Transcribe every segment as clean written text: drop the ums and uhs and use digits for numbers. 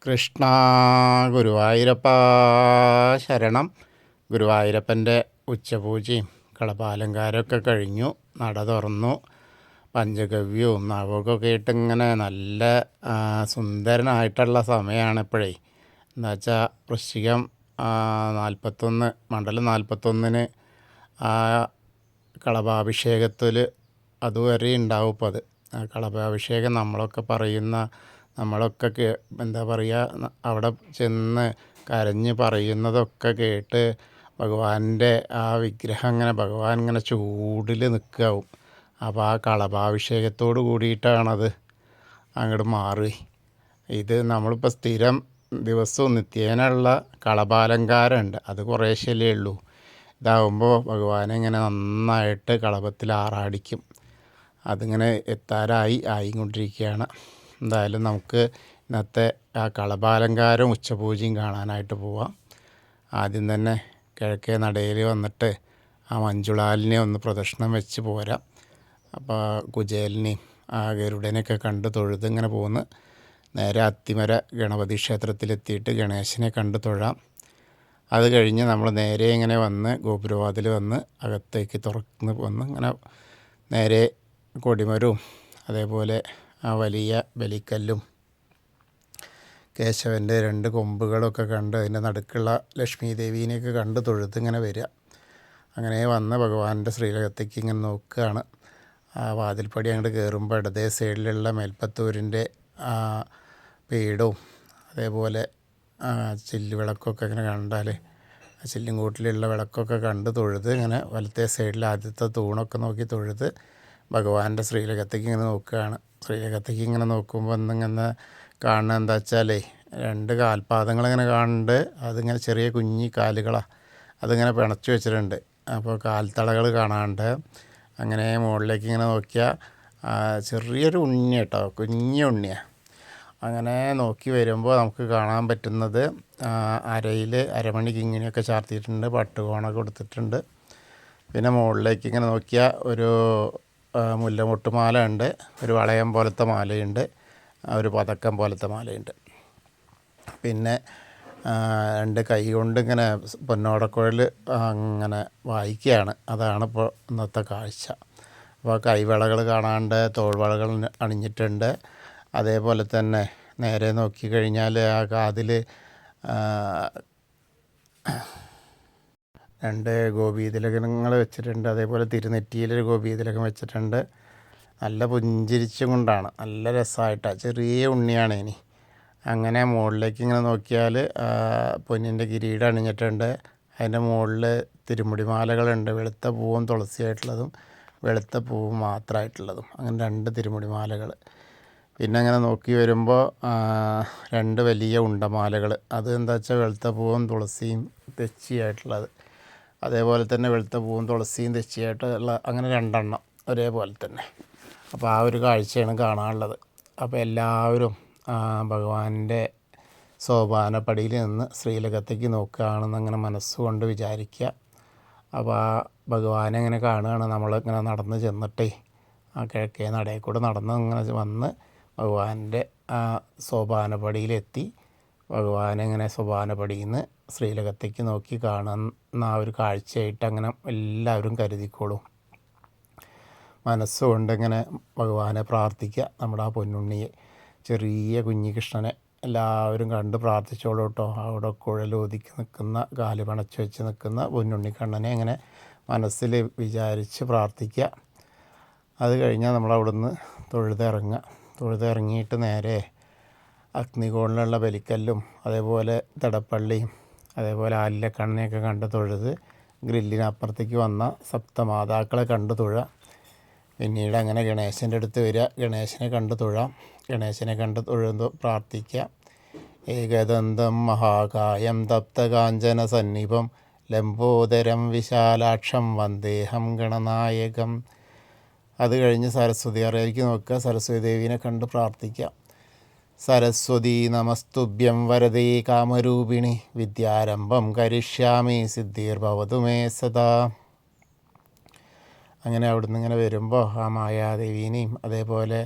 കൃഷ്ണ ഗുരുവായൂരപ്പ ശരണം. ഗുരുവായൂരപ്പൻ്റെ ഉച്ചപൂജയും കളഭാലങ്കാരമൊക്കെ കഴിഞ്ഞു. നട തുറന്നു. പഞ്ചഗവ്യവും നവകമൊക്കെ ആയിട്ട് ഇങ്ങനെ നല്ല സുന്ദരനായിട്ടുള്ള സമയമാണ് ഇപ്പോഴേ. എന്താ വെച്ചാൽ വൃശ്ചികം 41 മണ്ഡലം 41 ആ കളഭാഭിഷേകത്തിൽ അതുവരെ ഉണ്ടാവും. ഇപ്പോൾ അത് കളഭാഭിഷേകം നമ്മളൊക്കെ എന്താ പറയുക, അവിടെ ചെന്ന് കരഞ്ഞ് പറയുന്നതൊക്കെ കേട്ട് ഭഗവാന്റെ ആ വിഗ്രഹം ഭഗവാൻ ഇങ്ങനെ ചൂടിൽ നിൽക്കാവും. അപ്പോൾ ആ കളഭാഭിഷേകത്തോട് കൂടിയിട്ടാണത് അങ്ങോട്ട് മാറി. ഇത് നമ്മളിപ്പോൾ സ്ഥിരം ദിവസവും നിത്യേനുള്ള കളഭാലങ്കാരമുണ്ട്, അത് കുറേശ്ശല്ലേ ഉള്ളൂ. ഇതാവുമ്പോൾ ഭഗവാനെ ഇങ്ങനെ നന്നായിട്ട് കളഭത്തിൽ ആറാടിക്കും. അതിങ്ങനെ ആയിക്കൊണ്ടിരിക്കുകയാണ്. എന്തായാലും നമുക്ക് ഇന്നത്തെ ആ കളഭാലങ്കാരം ഉച്ചപൂജയും കാണാനായിട്ട് പോവാം. ആദ്യം തന്നെ കിഴക്കേ നടയിൽ വന്നിട്ട് ആ മഞ്ജുളാലിനെ ഒന്ന് പ്രദക്ഷിണം വെച്ച് പോരാം. അപ്പോൾ കുചേലിനെയും ആ ഗരുഡനെയൊക്കെ കണ്ട് തൊഴുത് ഇങ്ങനെ പോന്ന് നേരെ അത്തിമര ഗണപതി ക്ഷേത്രത്തിലെത്തിയിട്ട് ഗണേശനെ കണ്ട് തൊഴാം. അത് കഴിഞ്ഞ് നമ്മൾ നേരെ ഇങ്ങനെ വന്ന് ഗോപുരവാതിൽ വന്ന് അകത്തേക്ക് തുറന്ന് വന്ന് ഇങ്ങനെ നേരെ കൊടിമരവും അതേപോലെ ആ വലിയ ബലിക്കല്ലും കേശവൻ്റെ 2 കൊമ്പുകളൊക്കെ കണ്ട് അതിൻ്റെ നടുക്കുള്ള ലക്ഷ്മി ദേവീനെയൊക്കെ കണ്ട് തൊഴുത്ത് ഇങ്ങനെ വരിക. അങ്ങനെ വന്ന് ഭഗവാന്റെ ശ്രീലകത്തേക്ക് ഇങ്ങനെ നോക്കുകയാണ്. ആ വാതിൽപ്പടി അങ്ങോട്ട് കയറുമ്പോൾ ഇടതേ സൈഡിലുള്ള മേൽപ്പത്തൂരിൻ്റെ പീഠവും അതേപോലെ ചില്ലുവിളക്കൊക്കെ ഇങ്ങനെ കണ്ടാൽ ആ ചില്ലുംകൂട്ടിലുള്ള വിളക്കൊക്കെ കണ്ട് തൊഴുത് ഇങ്ങനെ വലത്തെ സൈഡിൽ ആദ്യത്തെ തൂണൊക്കെ നോക്കി തൊഴുത് ഭഗവാന്റെ ശ്രീലകത്തേക്ക് ഇങ്ങനെ നോക്കുകയാണ്. ശ്രീലകത്തേക്ക് ഇങ്ങനെ നോക്കുമ്പോൾ ഇന്നിങ്ങനെ കാണുന്നത് എന്താ വെച്ചാലേ 2 കാൽപാദങ്ങളിങ്ങനെ കാണുന്നുണ്ട്. അതിങ്ങനെ ചെറിയ കുഞ്ഞി കാലുകളാണ്, അതിങ്ങനെ പിണച്ചു വെച്ചിട്ടുണ്ട്. അപ്പോൾ കാൽത്തളകൾ കാണാനുണ്ട്. അങ്ങനെ മുകളിലേക്ക് ഇങ്ങനെ നോക്കിയാൽ ചെറിയൊരു ഉണ്ണി കേട്ടോ, കുഞ്ഞ ഉണ്ണിയാണ്. അങ്ങനെ നോക്കി വരുമ്പോൾ നമുക്ക് കാണാൻ പറ്റുന്നത് അരയിൽ അരമണി കിങ്ങിണിയൊക്കെ ചാർത്തിയിട്ടുണ്ട്, പട്ടുകോണൊക്കെ കൊടുത്തിട്ടുണ്ട്. പിന്നെ മുകളിലേക്ക് ഇങ്ങനെ നോക്കിയാൽ ഒരു മുല്ലമൊട്ടുമാല ഉണ്ട്, ഒരു വളയം പോലത്തെ മാലയുണ്ട്, ഒരു പതക്കം പോലത്തെ മാലയുണ്ട്. പിന്നെ 2 കൈ കൊണ്ട് ഇങ്ങനെ പൊന്നോടക്കുഴൽ അങ്ങനെ വായിക്കുകയാണ്. അതാണ് ഇപ്പോൾ ഇന്നത്തെ കാഴ്ച. അപ്പോൾ കൈവളകൾ കാണാണ്ട്, തോൾവളകൾ അണിഞ്ഞിട്ടുണ്ട്. അതേപോലെ തന്നെ നേരെ നോക്കിക്കഴിഞ്ഞാൽ ആ കാതിൽ 2 ഗോപീതിലകങ്ങൾ വെച്ചിട്ടുണ്ട്. അതേപോലെ തിരുനെറ്റിയിലൊരു ഗോപീതിലകം വെച്ചിട്ടുണ്ട്. നല്ല പുഞ്ചിരിച്ചും കൊണ്ടാണ്, നല്ല രസമായിട്ടാണ്. ചെറിയ ഉണ്ണിയാണ്. ഇനി അങ്ങനെ മുകളിലേക്ക് ഇങ്ങനെ നോക്കിയാൽ പൊന്നിൻ്റെ കിരീടം അണിഞ്ഞിട്ടുണ്ട്. അതിൻ്റെ മുകളിൽ തിരുമുടിമാലകളുണ്ട്, വെളുത്ത പൂവും തുളസിയായിട്ടുള്ളതും വെളുത്ത പൂവും മാത്രമായിട്ടുള്ളതും, അങ്ങനെ 2 തിരുമുടിമാലകൾ. പിന്നെ അങ്ങനെ നോക്കി വരുമ്പോൾ 2 വലിയ ഉണ്ടമാലകൾ, അത് എന്താ വെച്ചാൽ വെളുത്ത പൂവും തുളസിയും തെച്ചിയായിട്ടുള്ളത്. അതേപോലെ തന്നെ വെളുത്ത പൂവും തുളസിയും തെച്ചിയായിട്ടുള്ള അങ്ങനെ 2 എണ്ണം ഒരേപോലെ തന്നെ. അപ്പോൾ ആ ഒരു കാഴ്ചയാണ് കാണാനുള്ളത്. അപ്പോൾ എല്ലാവരും ഭഗവാന്റെ സോപാനപ്പടിയിൽ നിന്ന് ശ്രീലകത്തേക്ക് നോക്കുകയാണെന്നങ്ങനെ മനസ്സുകൊണ്ട് വിചാരിക്കുക. അപ്പോൾ ആ ഭഗവാനെ ഇങ്ങനെ കാണുകയാണ്. നമ്മളിങ്ങനെ നടന്ന് ചെന്നിട്ടേ ആ കിഴക്കേ നടയിൽ കൂടെ നടന്ന് ഇങ്ങനെ വന്ന് ഭഗവാന്റെ ആ സോപാനപ്പടിയിലെത്തി ഭഗവാനെ ഇങ്ങനെ സോപാനപ്പടിയിൽ നിന്ന് ശ്രീലകത്തേക്ക് നോക്കി കാണുന്ന ആ ഒരു കാഴ്ചയായിട്ട് അങ്ങനെ എല്ലാവരും കരുതിക്കോളും. മനസ്സുകൊണ്ട് ഇങ്ങനെ ഭഗവാനെ പ്രാർത്ഥിക്കുക. നമ്മുടെ ആ പൊന്നുണ്ണിയെ, ചെറിയ കുഞ്ഞികൃഷ്ണനെ എല്ലാവരും കണ്ട് പ്രാർത്ഥിച്ചോളൂ കേട്ടോ. അവിടെ കുഴലൊതുക്കി നിൽക്കുന്ന, കാല് പണച്ച് വെച്ച് നിൽക്കുന്ന പൊന്നുണ്ണിക്കണ്ണനെ ഇങ്ങനെ മനസ്സിൽ വിചാരിച്ച് പ്രാർത്ഥിക്കുക. അത് കഴിഞ്ഞാൽ നമ്മളവിടുന്ന് തൊഴുതിറങ്ങിയിട്ട് നേരെ അഗ്നികോണിലുള്ള ബലിക്കല്ലും അതേപോലെ തടപ്പള്ളിയും അതേപോലെ ആലിലക്കണ്ണനെയൊക്കെ കണ്ട് തൊഴുത് ഗ്രില്ലിനപ്പുറത്തേക്ക് വന്ന സപ്തമാതാക്കളെ കണ്ട് തൊഴുക. പിന്നീട് അങ്ങനെ ഗണേശൻ്റെ അടുത്ത് വരിക, ഗണേശനെ കണ്ട് തൊഴാം. ഗണേശനെ കണ്ട് തൊഴുത് പ്രാർത്ഥിക്കുക. ഏകദന്തം മഹാകായം തപ്തകാഞ്ചന സന്നിഭം ലംബോദരം വിശാലാക്ഷം വന്ദേഹം ഗണനായകം. അത് കഴിഞ്ഞ് സരസ്വതി അറയിലേക്ക് നോക്കുക, സരസ്വതി ദേവീനെ കണ്ട് പ്രാർത്ഥിക്കുക. സരസ്വതി നമസ്തുഭ്യം വരദേ കാമരൂപിണി വിദ്യാരംഭം കരിഷ്യാമി സിദ്ധിർഭവതു മേ സദാ. അങ്ങനെ അവിടുന്ന് ഇങ്ങനെ വരുമ്പോൾ ആ മായാദേവീനെയും അതേപോലെ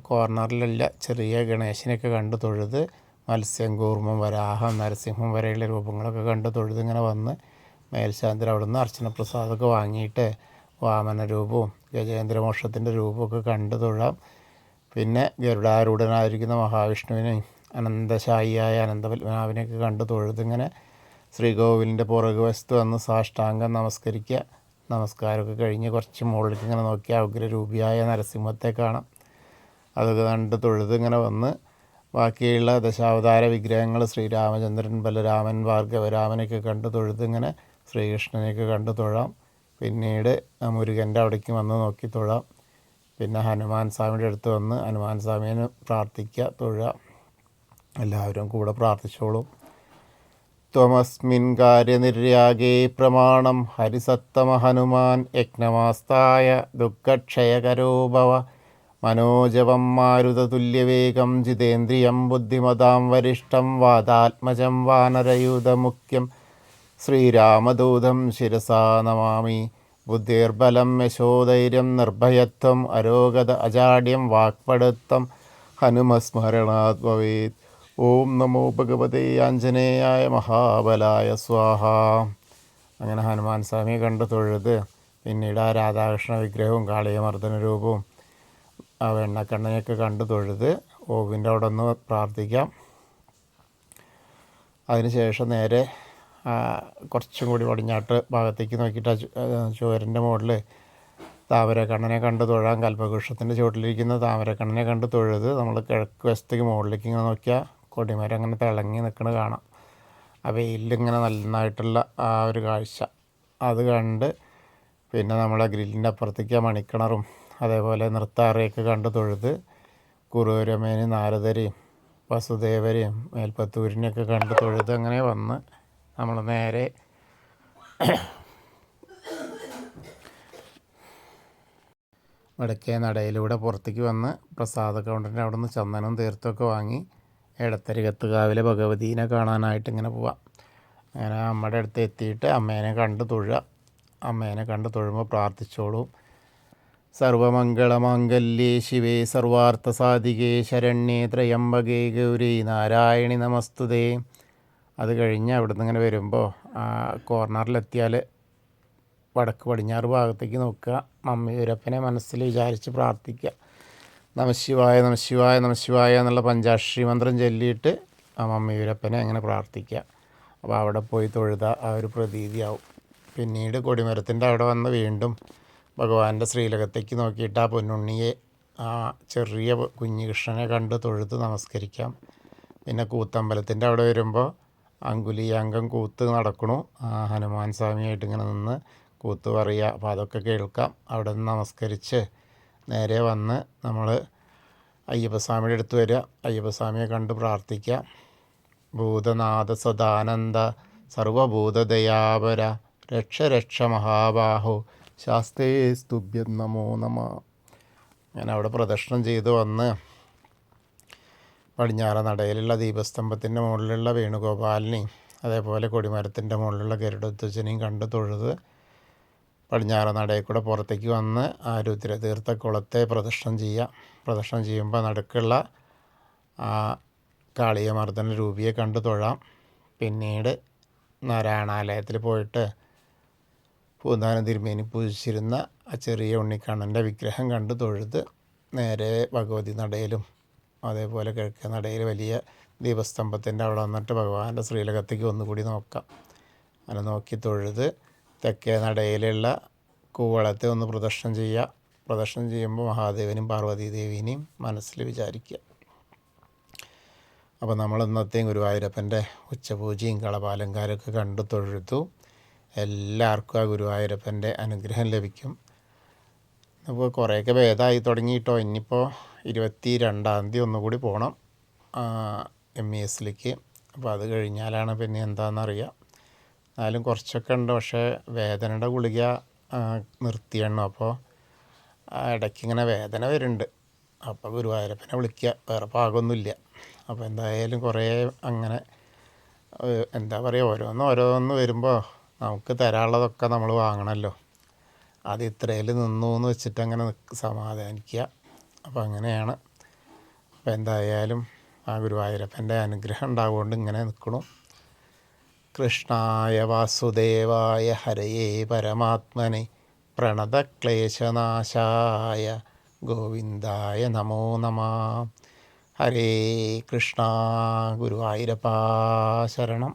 കോർണറിലുള്ള ചെറിയ ഗണേശനെയൊക്കെ കണ്ട് തൊഴുത് മത്സ്യം, കൂർമ്മം, വരാഹം, നരസിംഹം വരെയുള്ള രൂപങ്ങളൊക്കെ കണ്ട് തൊഴുതിങ്ങനെ വന്ന് മേൽശാന്തിൽ അവിടെ നിന്ന് അർച്ചന പ്രസാദമൊക്കെ വാങ്ങിയിട്ട് വാമന രൂപവും ഗജേന്ദ്രമോക്ഷത്തിൻ്റെ രൂപമൊക്കെ കണ്ട് തൊഴാം. പിന്നെ ഗരുഡാരൂഢനായിരിക്കുന്ന മഹാവിഷ്ണുവിനെയും അനന്തശായിയായ അനന്തപത്മനാഭനെയൊക്കെ കണ്ട് തൊഴുതിങ്ങനെ ശ്രീകോവിലിൻ്റെ പുറകു വശത്ത് വന്ന് സാഷ്ടാംഗം നമസ്കരിക്കുക. നമസ്കാരമൊക്കെ കഴിഞ്ഞ് കുറച്ച് മുകളിലേക്ക് ഇങ്ങനെ നോക്കിയാൽ ഉഗ്രരൂപിയായ നരസിംഹത്തെ കാണാം. അതൊക്കെ കണ്ട് തൊഴുത് ഇങ്ങനെ വന്ന് ബാക്കിയുള്ള ദശാവതാര വിഗ്രഹങ്ങൾ ശ്രീരാമചന്ദ്രൻ, ബലരാമൻ, ഭാർഗവരാമനെയൊക്കെ കണ്ട് തൊഴുത് ഇങ്ങനെ ശ്രീകൃഷ്ണനെയൊക്കെ കണ്ട് തൊഴാം. പിന്നീട് മുരുകൻ്റെ അവിടേക്ക് വന്ന് നോക്കി തൊഴാം. പിന്നെ ഹനുമാൻ സ്വാമിയുടെ അടുത്ത് വന്ന് ഹനുമാൻ സ്വാമിയെ പ്രാർത്ഥിക്കുക, തൊഴുക. എല്ലാവരും കൂടെ പ്രാർത്ഥിച്ചോളും. ത്വമസ്മിൻ കാര്യനിര്യാഗേ പ്രമാണം ഹരിസത്തമ ഹനുമാൻ യജ്ഞമാസ്തായ ദുഃഖക്ഷയകരോ ഭവ മനോജവം മാരുതതുല്യവേഗം ജിതേന്ദ്രിയം ബുദ്ധിമതാം വരിഷ്ഠം വാതാത്മജം വാനരയൂഥമുഖ്യം ശ്രീരാമദൂതം ശിരസാ നമാമി. ബുദ്ധിർബലം യശോധൈര്യം നിർഭയത്വം അരോഗത അജാഡ്യം വാക്പടുത്തം ഹനുമസ്മരണാത് ഭവേത്. ഓം നമോ ഭഗവതേ ആഞ്ജനേയായ മഹാബലായ സ്വാഹ. അങ്ങനെ ഹനുമാൻ സ്വാമിയെ കണ്ട് തൊഴുത് പിന്നീട് ആ രാധാകൃഷ്ണ വിഗ്രഹവും കാളിയമർദ്ദന രൂപവും ആ വെണ്ണക്കണ്ണനെയൊക്കെ കണ്ട് തൊഴുത് ഓവിൻ്റെ അവിടെ ഒന്ന് പ്രാർത്ഥിക്കാം. അതിനുശേഷം നേരെ കുറച്ചും കൂടി പടിഞ്ഞാട്ട് ഭാഗത്തേക്ക് നോക്കിയിട്ട് ചുവരിൻ്റെ മുകളിൽ താമരക്കണ്ണനെ കണ്ട് തൊഴാം. കൽപ്പവൃക്ഷത്തിൻ്റെ ചുവട്ടിലിരിക്കുന്ന താമരക്കണ്ണനെ കണ്ട് തൊഴുത് നമ്മൾ കിഴക്ക് വശത്തേക്ക് മുകളിലേക്ക് ഇങ്ങനെ നോക്കിയാൽ കൊടിമരം അങ്ങനെ തിളങ്ങി നിൽക്കുന്നത് കാണാം. ആ വെയിലിങ്ങനെ നന്നായിട്ടുള്ള ആ ഒരു കാഴ്ച അത് കണ്ട് പിന്നെ നമ്മളെ ഗ്രില്ലിൻ്റെ അപ്പുറത്തേക്ക് ആ മണിക്കിണറും അതേപോലെ നൃത്താറയൊക്കെ കണ്ട് തൊഴുത് കുറൂരമേനും നാരദരെയും വസുദേവരെയും മേൽപ്പത്തൂരിനെയൊക്കെ കണ്ട് തൊഴുത് അങ്ങനെ വന്ന് നമ്മൾ നേരെ വടക്കേ നടയിലൂടെ പുറത്തേക്ക് വന്ന് പ്രസാദ കൗണ്ടറിൻ്റെ അവിടെ നിന്ന് ചന്ദനവും തീർത്ഥമൊക്കെ വാങ്ങി എടത്തരികത്തുകാവിലെ ഭഗവതീനെ കാണാനായിട്ട് ഇങ്ങനെ പോവാം. അങ്ങനെ അമ്മയുടെ അടുത്ത് എത്തിയിട്ട് അമ്മേനെ കണ്ട് തൊഴുക. അമ്മേനെ കണ്ട് തൊഴുമ്പോൾ പ്രാർത്ഥിച്ചോളും. സർവമംഗളമാംഗല്യേ ശിവേ സർവാർത്ഥസാധികേ ശരണ്യേ ത്രയംബകേ ഗൗരി നാരായണി നമസ്തുതേ. അത് കഴിഞ്ഞ് അവിടുന്ന് ഇങ്ങനെ വരുമ്പോൾ കോർണറിലെത്തിയാൽ വടക്ക് പടിഞ്ഞാറ് ഭാഗത്തേക്ക് നോക്കുക. മമ്മിയൂരപ്പനെ മനസ്സിൽ വിചാരിച്ച് പ്രാർത്ഥിക്കുക. നമശിവായ നമശിവായ നമശിവായ എന്നുള്ള പഞ്ചാക്ഷരി മന്ത്രം ചൊല്ലിയിട്ട് ആ മമ്മിയൂരപ്പനെ അങ്ങനെ പ്രാർത്ഥിക്കുക. അപ്പോൾ അവിടെ പോയി തൊഴുത ആ ഒരു പ്രതീതിയാവും. പിന്നീട് കൊടിമരത്തിൻ്റെ അവിടെ വന്ന് വീണ്ടും ഭഗവാന്റെ ശ്രീലകത്തേക്ക് നോക്കിയിട്ട് ആ പൊന്നുണ്ണിയെ ആ ചെറിയ കുഞ്ഞികൃഷ്ണനെ കണ്ട് തൊഴുത് നമസ്കരിക്കാം. പിന്നെ കൂത്തമ്പലത്തിൻ്റെ അവിടെ വരുമ്പോൾ അങ്കുലീയാങ്കം കൂത്ത് നടക്കണു. ഹനുമാൻ സ്വാമിയായിട്ട് ഇങ്ങനെ നിന്ന് കൂത്ത് പറയുക. അപ്പോൾ അതൊക്കെ കേൾക്കാം. അവിടെ നിന്ന് നമസ്കരിച്ച് നേരെ വന്ന് നമ്മൾ അയ്യപ്പസ്വാമിയുടെ അടുത്ത് വരിക. അയ്യപ്പസ്വാമിയെ കണ്ട് പ്രാർത്ഥിക്കുക. ഭൂതനാഥ സദാനന്ദ സർവഭൂതദയാപര രക്ഷ രക്ഷ മഹാബാഹു ശാസ്തേ സ്തുഭ്യം നമോ നമ. അങ്ങനെ അവിടെ പ്രദക്ഷിണം ചെയ്ത് വന്ന് പടിഞ്ഞാറ നടയിലുള്ള ദീപസ്തംഭത്തിൻ്റെ മുകളിലുള്ള വേണുഗോപാലിനെയും അതേപോലെ കൊടിമരത്തിൻ്റെ മുകളിലുള്ള ഗരുഡധ്വജനെയും കണ്ട് തൊഴുത് പടിഞ്ഞാറ നടയിൽ കൂടെ പുറത്തേക്ക് വന്ന് ആ രുദ്രതീർത്ഥ കുളത്തെ പ്രദക്ഷിണം ചെയ്യുക. പ്രദക്ഷിണം ചെയ്യുമ്പോൾ നടുക്കുള്ള ആ കാളിയമർദ്ദന രൂപിയെ കണ്ട് തൊഴാം. പിന്നീട് നാരായണാലയത്തിൽ പോയിട്ട് പൂന്താനം തിരുമേനി പൂജിച്ചിരുന്ന ആ ചെറിയ ഉണ്ണിക്കണ്ണൻ്റെ വിഗ്രഹം കണ്ട് തൊഴുത് നേരെ ഭഗവതി നടയിലും അതേപോലെ കിഴക്കേ നടയിൽ വലിയ ദീപസ്തംഭത്തിൻ്റെ അവിടെ വന്നിട്ട് ഭഗവാന്റെ ശ്രീലകത്തേക്ക് ഒന്നുകൂടി നോക്കാം. അങ്ങനെ നോക്കി തൊഴുത് തെക്കേ നടയിലുള്ള കൂവളത്തെ ഒന്ന് പ്രദക്ഷിണം ചെയ്യുക. പ്രദക്ഷിണം ചെയ്യുമ്പോൾ മഹാദേവനും പാർവതീദേവീനെയും മനസ്സിൽ വിചാരിക്കുക. അപ്പോൾ നമ്മൾ ഇന്നത്തെയും ഗുരുവായൂരപ്പൻ്റെ ഉച്ചപൂജയും കളഭാലങ്കാരമൊക്കെ കണ്ടു തൊഴുതു. എല്ലാവർക്കും ആ ഗുരുവായൂരപ്പൻ്റെ അനുഗ്രഹം ലഭിക്കും. അപ്പോൾ കുറേയൊക്കെ ഭേദമായി തുടങ്ങിയിട്ടോ. ഇനിയിപ്പോൾ 22-ാം തീയതി ഒന്നുകൂടി പോകണം MESലേക്ക്. അപ്പോൾ അത് കഴിഞ്ഞാലാണ് പിന്നെ എന്താണെന്നറിയാം. എന്നാലും കുറച്ചൊക്കെ ഉണ്ട്. പക്ഷേ വേദനയുടെ ഗുളിക നിർത്തിയണം. അപ്പോൾ ഇടയ്ക്കിങ്ങനെ വേദന വരുന്നുണ്ട്. അപ്പോൾ ഗുരുവായൂരപ്പനെ വിളിക്കുക. വേറെ പാകമൊന്നുമില്ല. അപ്പോൾ എന്തായാലും കുറേ അങ്ങനെ എന്താ പറയുക, ഓരോന്ന് വരുമ്പോൾ നമുക്ക് തരാനുള്ളതൊക്കെ നമ്മൾ വാങ്ങണമല്ലോ. അത് ഇത്രയിൽ നിന്നു എന്ന് വെച്ചിട്ട് അങ്ങനെ സമാധാനിക്കുക. അപ്പോൾ അങ്ങനെയാണ്. അപ്പോൾ എന്തായാലും ആ ഗുരുവായൂരപ്പൻ്റെ അനുഗ്രഹം ഉണ്ടാവുകൊണ്ട് ഇങ്ങനെ നിൽക്കണു. കൃഷ്ണായ വാസുദേവായ ഹരയേ പരമാത്മനെ പ്രണതക്ലേശനാശായ ഗോവിന്ദായ നമോ നമഃ. ഹരേ കൃഷ്ണ. ഗുരുവായൂരപ്പാ ശരണം.